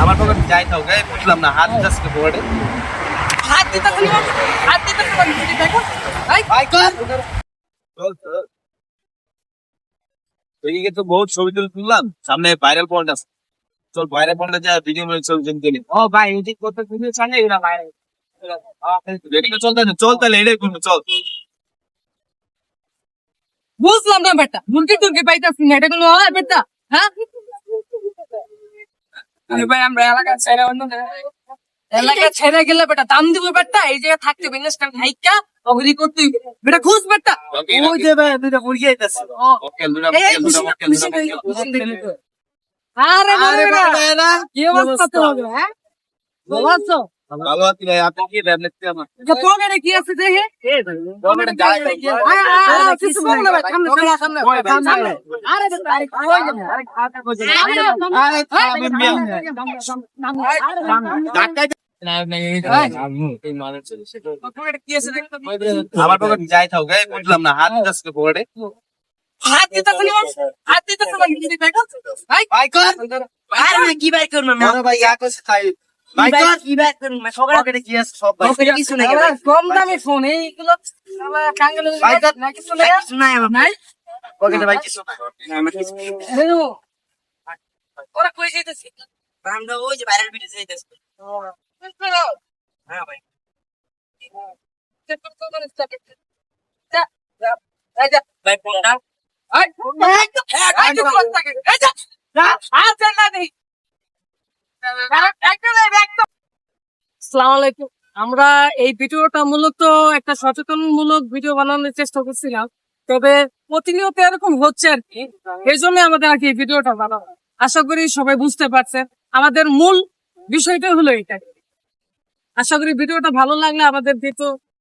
আমার পকেট যাই থাও গায়ে বুঝলাম না হাত যাচ্ছে পকেটে হাত দিতে খালি হাত দিতে খালি দেখো ভাই কর চল চল এদিকে তো বহুত ছবি তুললাম সামনে ভাইরাল পয়েন্ট আছে চল ভাইরাল পয়েন্টে যা ভিডিও মেরে ছবি তুলি ও ভাই এদিক কত ভিডিও চালে এরা ভাই এদিকে চল তাহলে এটাই করবো চল বুঝলাম না বেটা মুরগি টুরগি পাইতাছি না এটা কোনো হয় বেটা হ্যাঁ আরে ভাই আমরা এলাকা ছেড়ে অন্য এলাকা ছেড়ে গেলে বেটা দাম দিব বেটা এই জায়গায় থাকতে বিজনেস কার হাইকা অগরি করতে বেটা খুশ বেটা ওই যে ভাই দুইটা মুরগি আইতাছে ওকে দুইটা আরে আরে বেটা কি অবস্থা তোমার হ্যাঁ ভালো আছো ভালো আছি ভাই আপনি কি ট্যাবলেট কি আমার পকেটে কি আছে দেখে পকেটে যাই ভাই কিছু বল না ভাই সামনে আরে আরে কই যাবে আরে খাতা কই যাবে আরে থামেন মিয়া ধাক্কা পকেটে কি আছে দেখতে আমার পকেট যাই থাও গায়ে বুঝলাম না হাত যাচ্ছে পকেটে হাত দিতে খালি হাত দিতে খালি দেখো ভাই কর আরে কি ভাই করব না আরে ভাই ইয়া কইছে খাই ভাই কর কি ভাই করব না সকালে পকেটে কি আছে সব ভাই পকেটে কিছু নাই কম দামি ফোন এইগুলো শালা কাঙ্গাল ভাই কর না কিছু নাই কিছু নাই আমার নাই পকেটে ভাই কিছু নাই আমার কিছু হেলো ওরা কই যাইতেছে আমরা ওই যে ভাইরাল ভিডিও চাইতেছি হ্যাঁ ভাই চেক করতে হবে স্টপ যা যা এই যা ভাই ফোনটা আই আই তো কথা কে এই যা যা আর চল না দেই আসসালামু আলাইকুম আমরা এই ভিডিওটা মূলত একটা সচেতনমূলক ভিডিও বানানোর চেষ্টা করছিলাম তবে প্রতিনিয়ত এরকম হচ্ছে আর কি এই জন্য আমাদের আর কি এই ভিডিওটা বানানো আশা করি সবাই বুঝতে পারছেন আমাদের মূল বিষয়টা হলো এটা আশা করি ভিডিওটা ভালো লাগলে আমাদের